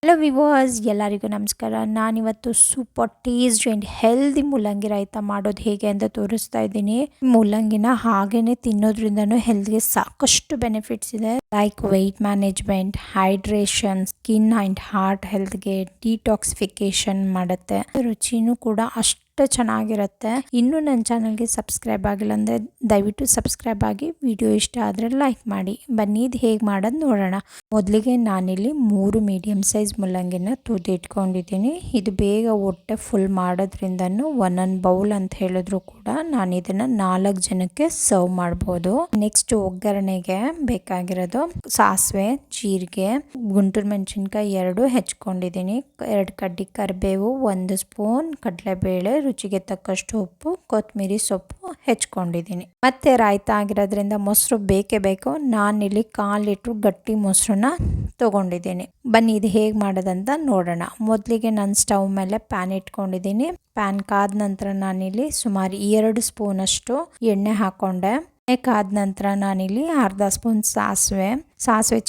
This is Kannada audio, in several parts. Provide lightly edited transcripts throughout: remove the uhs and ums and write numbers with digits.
ಹಲೋ ವಿವರ್ಸ್, ಎಲ್ಲರಿಗೂ ನಮಸ್ಕಾರ. ನಾನಿವತ್ತು ಸೂಪರ್ ಟೇಸ್ಟ್ ಆ್ಯಂಡ್ ಹೆಲ್ದಿ ಮೂಲಂಗಿ ರಾಯ್ತ ಮಾಡೋದು ಹೇಗೆ ಅಂತ ತೋರಿಸ್ತಾ ಇದ್ದೀನಿ. ಮೂಲಂಗಿನ ಹಾಗೇನೆ ತಿನ್ನೋದ್ರಿಂದನೂ ಹೆಲ್ತ್ಗೆ ಸಾಕಷ್ಟು ಬೆನಿಫಿಟ್ಸ್ ಇದೆ. Like weight management, hydration, skin and heart ಹೆಲ್ತ್ಗೆ ಡಿಟಾಕ್ಸಿಫಿಕೇಶನ್ ಮಾಡುತ್ತೆ. ರುಚಿನೂ ಕೂಡ ಅಷ್ಟು ಚೆನ್ನಾಗಿರುತ್ತೆ. ಇನ್ನೂ ನನ್ನ ಚಾನಲ್ಗೆ ಸಬ್ಸ್ಕ್ರೈಬ್ ಆಗಿಲ್ಲ ಅಂದರೆ ದಯವಿಟ್ಟು ಸಬ್ಸ್ಕ್ರೈಬ್ ಆಗಿ, ವಿಡಿಯೋ ಇಷ್ಟ ಆದರೆ ಲೈಕ್ ಮಾಡಿ. ಬನ್ನಿ ಇದು ಹೇಗೆ ಮಾಡೋದು ನೋಡೋಣ. ಮೊದಲಿಗೆ ನಾನಿಲ್ಲಿ 3 ಮೀಡಿಯಮ್ ಸೈಜ್ ಮೂಲಂಗಿನ ತುರಿದಿಟ್ಕೊಂಡಿದ್ದೀನಿ. ಇದು ಬೇಗ ಹೊಟ್ಟೆ ಫುಲ್ ಮಾಡೋದ್ರಿಂದನೂ ಒಂದೊಂದು ಬೌಲ್ ಅಂತ ಹೇಳಿದ್ರು ಕೂಡ ನಾನು ಇದನ್ನು 4 ಜನಕ್ಕೆ ಸರ್ವ್ ಮಾಡ್ಬೋದು. ನೆಕ್ಸ್ಟ್ ಒಗ್ಗರಣೆಗೆ ಬೇಕಾಗಿರೋದು ಸಾಸಿವೆ, ಜೀರಿಗೆ, ಗುಂಟೂರು ಮೆಣಸಿನ್ಕಾಯಿ 2 ಹೆಚ್ಕೊಂಡಿದ್ದೀನಿ, 2 ಕಡ್ಡಿ ಕರಿಬೇವು, 1 ಸ್ಪೂನ್ ಕಡಲೆಬೇಳೆ, ರುಚಿಗೆ ತಕ್ಕಷ್ಟು ಉಪ್ಪು, ಕೊತ್ತಂಬರಿ ಸೊಪ್ಪು ಹೆಚ್ಕೊಂಡಿದ್ದೀನಿ. ಮತ್ತೆ ರಾಯ್ತ ಆಗಿರೋದ್ರಿಂದ ಮೊಸರು ಬೇಕೇ ಬೇಕು. ನಾನಿಲ್ಲಿ 1/4 ಲೀಟ್ರ್ ಗಟ್ಟಿ ಮೊಸರನ್ನ ತೊಗೊಂಡಿದ್ದೀನಿ. ಬನ್ನಿ ಇದು ಹೇಗೆ ಮಾಡೋದಂತ ನೋಡೋಣ. ಮೊದಲಿಗೆ ನಾನು ಸ್ಟವ್ ಮೇಲೆ ಪ್ಯಾನ್ ಇಟ್ಕೊಂಡಿದ್ದೀನಿ. ಪ್ಯಾನ್ ಕಾದ ನಂತರ ನಾನಿಲ್ಲಿ ಸುಮಾರು 2 ಸ್ಪೂನಷ್ಟು ಎಣ್ಣೆ ಹಾಕ್ಕೊಂಡೆ. ಎಣ್ಣೆ ಕಾದ ನಂತರ ನಾನಿಲ್ಲಿ ಅರ್ಧ ಸ್ಪೂನ್ ಸಾಸಿವೆ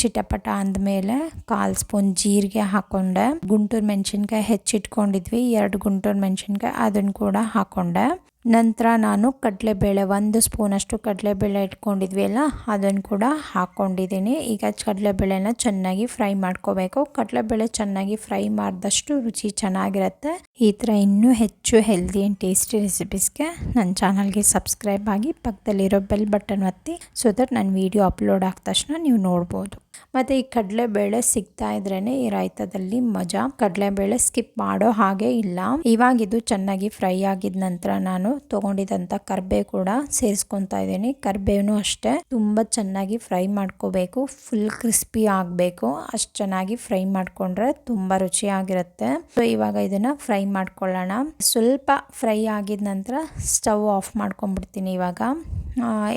ಚಿಟಪಟ ಅಂದಮೇಲೆ 1/4 ಸ್ಪೂನ್ ಜೀರಿಗೆ ಹಾಕ್ಕೊಂಡೆ. ಗುಂಟೂರು ಮೆಣಸಿನ್ಕಾಯಿ ಹೆಚ್ಚಿಟ್ಕೊಂಡಿದ್ವಿ, 2 ಗುಂಟೂರು ಮೆಣಸಿನ್ಕಾಯಿ, ಅದನ್ನು ಕೂಡ ಹಾಕ್ಕೊಂಡೆ. ನಂತರ ನಾನು ಕಡಲೆಬೇಳೆ 1 ಸ್ಪೂನಷ್ಟು ಕಡಲೆಬೇಳೆ ಇಟ್ಕೊಂಡಿದ್ವಿ ಅಲ್ಲ, ಅದನ್ನು ಕೂಡ ಹಾಕ್ಕೊಂಡಿದ್ದೀನಿ. ಈಗ ಕಡಲೆಬೇಳೆನ ಚೆನ್ನಾಗಿ ಫ್ರೈ ಮಾಡ್ಕೋಬೇಕು. ಕಡಲೆಬೇಳೆ ಚೆನ್ನಾಗಿ ಫ್ರೈ ಮಾಡಿದಷ್ಟು ರುಚಿ ಚೆನ್ನಾಗಿರುತ್ತೆ. ಈ ಥರ ಇನ್ನೂ ಹೆಚ್ಚು ಹೆಲ್ದಿ ಆ್ಯಂಡ್ ಟೇಸ್ಟಿ ರೆಸಿಪೀಸ್ಗೆ ನನ್ನ ಚಾನಲ್ಗೆ ಸಬ್ಸ್ಕ್ರೈಬ್ ಆಗಿ, ಪಕ್ಕದಲ್ಲಿರೋ ಬೆಲ್ ಬಟನ್ ಒತ್ತಿ, ಸೊ ದಟ್ ನನ್ನ ವೀಡಿಯೋ ಅಪ್ಲೋಡ್ ಆದ ತಕ್ಷಣ ನೀವು ನೋಡ್ಬೋದು. ಮತ್ತು ಈ ಕಡಲೆಬೇಳೆ ಸಿಗ್ತಾ ಇದ್ರೇ ಈ ರಾಯ್ತದಲ್ಲಿ ಮಜಾ. ಕಡಲೆಬೇಳೆ ಸ್ಕಿಪ್ ಮಾಡೋ ಹಾಗೆ ಇಲ್ಲ. ಇವಾಗ ಇದು ಚೆನ್ನಾಗಿ ಫ್ರೈ ಆಗಿದ ನಂತರ ನಾನು ತೊಗೊಂಡಿದ್ದಂಥ ಕರಿಬೇವು ಕೂಡ ಸೇರಿಸ್ಕೊತಾ ಇದ್ದೀನಿ. ಕರಿಬೇವು ಅಷ್ಟೇ ತುಂಬ ಚೆನ್ನಾಗಿ ಫ್ರೈ ಮಾಡ್ಕೋಬೇಕು. ಫುಲ್ ಕ್ರಿಸ್ಪಿ ಆಗಬೇಕು. ಅಷ್ಟು ಚೆನ್ನಾಗಿ ಫ್ರೈ ಮಾಡ್ಕೊಂಡ್ರೆ ತುಂಬ ರುಚಿಯಾಗಿರುತ್ತೆ. ಸೊ ಇವಾಗ ಇದನ್ನು ಫ್ರೈ ಮಾಡ್ಕೊಳ್ಳೋಣ. ಸ್ವಲ್ಪ ಫ್ರೈ ಆಗಿದ ನಂತರ ಸ್ಟವ್ ಆಫ್ ಮಾಡ್ಕೊಂಡ್ಬಿಡ್ತೀನಿ. ಇವಾಗ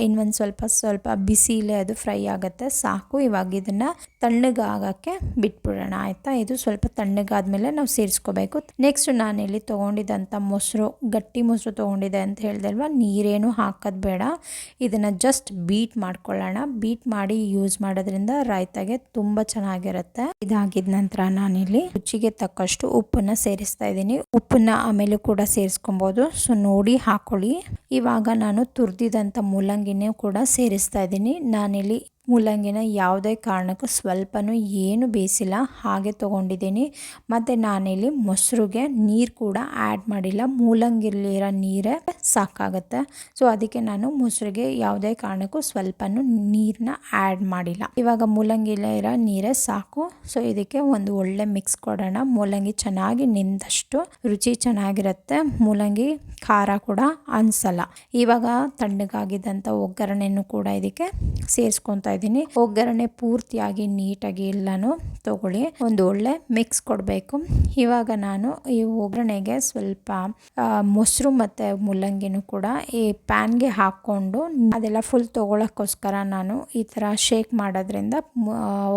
ಇನ್ನೊಂದು ಸ್ವಲ್ಪ ಬಿಸಿಲೇ ಅದು ಫ್ರೈ ಆಗುತ್ತೆ, ಸಾಕು. ಇವಾಗ ಇದನ್ನು ತಣ್ಣಗಾಗಕ್ಕೆ ಬಿಟ್ಬಿಡೋಣ, ಆಯಿತಾ. ಇದು ಸ್ವಲ್ಪ ತಣ್ಣಗಾದ್ಮೇಲೆ ನಾವು ಸೇರಿಸ್ಕೋಬೇಕು. ನೆಕ್ಸ್ಟ್ ನಾನಿಲ್ಲಿ ತೊಗೊಂಡಿದ್ದಂಥ ಮೊಸರು, ಗಟ್ಟಿ ಮೊಸರು ತೊಗೊಂಡಿದ್ದೆ ಅಂತ ಹೇಳ್ದೆ ಅಲ್ವಾ, ನೀರೇನು ಹಾಕೋದು ಬೇಡ. ಇದನ್ನು ಜಸ್ಟ್ ಬೀಟ್ ಮಾಡ್ಕೊಳ್ಳೋಣ. ಬೀಟ್ ಮಾಡಿ ಯೂಸ್ ಮಾಡೋದ್ರಿಂದ ರಾಯ್ತಾಗೆ ತುಂಬ ಚೆನ್ನಾಗಿರುತ್ತೆ. ಇದಾಗಿದ ನಂತರ ನಾನಿಲ್ಲಿ ರುಚಿಗೆ ತಕ್ಕಷ್ಟು ಉಪ್ಪನ್ನು ಸೇರಿಸ್ತಾ ಇದ್ದೀನಿ. ಉಪ್ಪನ್ನ ಆಮೇಲೆ ಕೂಡ ಸೇರಿಸ್ಕೊಬೋದು, ಸೊ ನೋಡಿ ಹಾಕೊಳ್ಳಿ. ಇವಾಗ ನಾನು ತುರಿದಿದಂಥ ಮೂಲಂಗಿನೂ ಕೂಡ ಸೇರಿಸ್ತಾ ಇದ್ದೀನಿ. ನಾನಿಲ್ಲಿ ಮೂಲಂಗಿನ ಯಾವುದೇ ಕಾರಣಕ್ಕೂ ಸ್ವಲ್ಪನೂ ಏನು ಬೇಯಿಸಿಲ್ಲ, ಹಾಗೆ ತೊಗೊಂಡಿದ್ದೀನಿ. ಮತ್ತು ನಾನಿಲ್ಲಿ ಮೊಸರಿಗೆ ನೀರು ಕೂಡ ಆ್ಯಡ್ ಮಾಡಿಲ್ಲ. ಮೂಲಂಗಿಲಿರೋ ನೀರೇ ಸಾಕಾಗುತ್ತೆ. ಸೊ ಅದಕ್ಕೆ ನಾನು ಮೊಸರಿಗೆ ಯಾವುದೇ ಕಾರಣಕ್ಕೂ ಸ್ವಲ್ಪನೂ ನೀರನ್ನ ಆ್ಯಡ್ ಮಾಡಿಲ್ಲ. ಇವಾಗ ಮೂಲಂಗಿಲಿರೋ ನೀರೇ ಸಾಕು. ಸೊ ಇದಕ್ಕೆ ಒಂದು ಒಳ್ಳೆ ಮಿಕ್ಸ್ ಕೊಡೋಣ. ಮೂಲಂಗಿ ಚೆನ್ನಾಗಿ ನೆಂದಷ್ಟು ರುಚಿ ಚೆನ್ನಾಗಿರುತ್ತೆ. ಮೂಲಂಗಿ ಖಾರ ಕೂಡ ಅನಿಸಲ್ಲ. ಇವಾಗ ತಣ್ಣಗಾಗಿದ್ದಂಥ ಒಗ್ಗರಣೆನೂ ಕೂಡ ಇದಕ್ಕೆ ಸೇರಿಸ್ಕೊತಾ ಇದ್ದೀನಿ. ಒಗ್ಗರಣೆ ಪೂರ್ತಿಯಾಗಿ ನೀಟಾಗಿ ಎಲ್ಲನೂ ತಗೊಳ್ಳಿ, ಒಂದು ಒಳ್ಳೆ ಮಿಕ್ಸ್ ಕೊಡಬೇಕು. ಇವಾಗ ನಾನು ಈ ಒಗ್ಗರಣೆಗೆ ಸ್ವಲ್ಪ ಮೊಸರು ಮತ್ತು ಮೂಲಂಗಿನೂ ಕೂಡ ಈ ಪ್ಯಾನ್ಗೆ ಹಾಕ್ಕೊಂಡು ಅದೆಲ್ಲ ಫುಲ್ ತೊಗೊಳಕ್ಕೋಸ್ಕರ ನಾನು ಈ ಥರ ಶೇಕ್ ಮಾಡೋದ್ರಿಂದ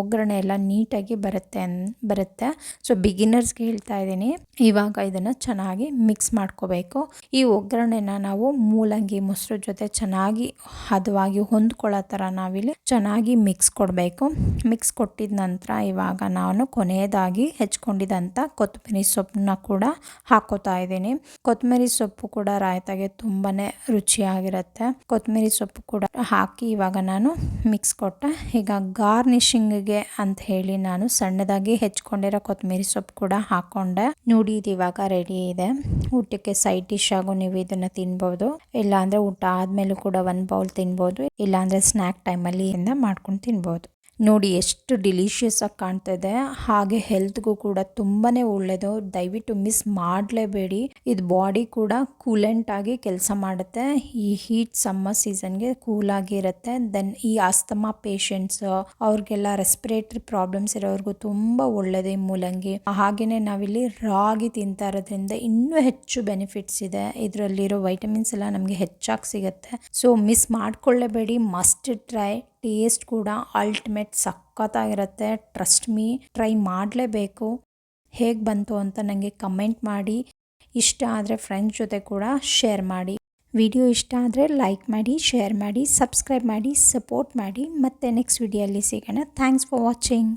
ಒಗ್ಗರಣೆ ಎಲ್ಲ ನೀಟಾಗಿ ಬರುತ್ತೆ. ಸೊ ಬಿಗಿನರ್ಸ್ಗೆ ಹೇಳ್ತಾ ಇದ್ದೀನಿ. ಇವಾಗ ಇದನ್ನು ಚೆನ್ನಾಗಿ ಮಿಕ್ಸ್ ಮಾಡ್ಕೋಬೇಕು. ಈ ಒಗ್ಗರಣೆನ ನಾವು ಮೂಲಂಗಿ ಮೊಸರು ಜೊತೆ ಚೆನ್ನಾಗಿ ಹದವಾಗಿ ಹೊಂದ್ಕೊಳ್ಳೋ ಥರ ನಾವಿಲ್ಲಿ ಚೆನ್ನಾಗಿ ಮಿಕ್ಸ್ ಕೊಡಬೇಕು. ಮಿಕ್ಸ್ ಕೊಟ್ಟಿದ ನಂತರ ಇವಾಗ ನಾನು ಕೊನೆಯದಾಗಿ ಹೆಚ್ಕೊಂಡಿದ್ದಂಥ ಕೊತ್ತಂಬರಿ ಸೊಪ್ಪನ್ನ ಕೂಡ ಹಾಕೋತಾ ಇದ್ದೀನಿ. ಕೊತ್ತಂಬರಿ ಸೊಪ್ಪು ಕೂಡ ರಾಯ್ತಾಗೆ ತುಂಬಾ ರುಚಿಯಾಗಿರುತ್ತೆ. ಕೊತ್ತಂಬರಿ ಸೊಪ್ಪು ಕೂಡ ಹಾಕಿ ಇವಾಗ ನಾನು ಮಿಕ್ಸ್ ಕೊಟ್ಟೆ. ಈಗ ಗಾರ್ನಿಶಿಂಗ್ಗೆ ಅಂತ ಹೇಳಿ ನಾನು ಸಣ್ಣದಾಗಿ ಹೆಚ್ಕೊಂಡಿರೋ ಕೊತ್ತಂಬರಿ ಸೊಪ್ಪು ಕೂಡ ಹಾಕೊಂಡೆ. ನೋಡಿ ಇದು ಇವಾಗ ರೆಡಿ ಇದೆ. ಊಟಕ್ಕೆ ಸೈಡ್ ಡಿಶ್ ಆಗು ನೀವು ಇದನ್ನು ತಿನ್ಬೋದು. ಇಲ್ಲಾಂದರೆ ಊಟ ಆದಮೇಲೂ ಕೂಡ 1 ಬೌಲ್ ತಿನ್ಬೋದು. ಇಲ್ಲಾಂದರೆ ಸ್ನ್ಯಾಕ್ ಟೈಮಲ್ಲಿ ಮಾಡ್ಕೊಂಡು ತಿನ್ಬೋದು. ನೋಡಿ ಎಷ್ಟು ಡಿಲಿಷಿಯಸ್ ಆಗಿ ಕಾಣ್ತಿದೆ, ಹಾಗೆ ಹೆಲ್ತ್ಗೂ ಕೂಡ ತುಂಬಾ ಒಳ್ಳೆಯದು. ದಯವಿಟ್ಟು ಮಿಸ್ ಮಾಡಲೇಬೇಡಿ. ಇದು ಬಾಡಿ ಕೂಡ ಕೂಲೆಂಟ್ ಆಗಿ ಕೆಲಸ ಮಾಡುತ್ತೆ. ಈ ಹೀಟ್ ಸಮ್ಮರ್ ಸೀಸನ್ಗೆ ಕೂಲಾಗಿ ಇರುತ್ತೆ. ದೆನ್ ಈ ಆಸ್ತಮಾ ಪೇಷಂಟ್ಸ್, ಅವ್ರಿಗೆಲ್ಲ ರೆಸ್ಪಿರೇಟರಿ ಪ್ರಾಬ್ಲಮ್ಸ್ ಇರೋರ್ಗೂ ತುಂಬ ಒಳ್ಳೆಯದು ಈ ಮೂಲಂಗಿ. ಹಾಗೆಯೇ ನಾವಿಲ್ಲಿ ರಾಗಿ ತಿಂತಾ ಇರೋದ್ರಿಂದ ಇನ್ನೂ ಹೆಚ್ಚು ಬೆನಿಫಿಟ್ಸ್ ಇದೆ. ಇದರಲ್ಲಿರೋ ವೈಟಮಿನ್ಸ್ ಎಲ್ಲ ನಮಗೆ ಹೆಚ್ಚಾಗಿ ಸಿಗುತ್ತೆ. ಸೊ ಮಿಸ್ ಮಾಡ್ಕೊಳ್ಳೇಬೇಡಿ, ಮಸ್ಟ್ ಟ್ರೈ. ಟೇಸ್ಟ್ ಕೂಡ ಅಲ್ಟಿಮೇಟ್ ಸಖತ್ತಾಗಿರುತ್ತೆ. ಟ್ರಸ್ಟ್ ಮೀ, ಟ್ರೈ ಮಾಡಲೇಬೇಕು. ಹೇಗೆ ಬಂತು ಅಂತ ನನಗೆ ಕಮೆಂಟ್ ಮಾಡಿ. ಇಷ್ಟ ಆದರೆ ಫ್ರೆಂಡ್ಸ್ ಜೊತೆ ಕೂಡ ಶೇರ್ ಮಾಡಿ. ವಿಡಿಯೋ ಇಷ್ಟ ಆದರೆ ಲೈಕ್ ಮಾಡಿ, ಶೇರ್ ಮಾಡಿ, ಸಬ್ಸ್ಕ್ರೈಬ್ ಮಾಡಿ, ಸಪೋರ್ಟ್ ಮಾಡಿ. ಮತ್ತೆ ನೆಕ್ಸ್ಟ್ ವಿಡಿಯೋಲ್ಲಿ ಸಿಗೋಣ. Thanks for watching.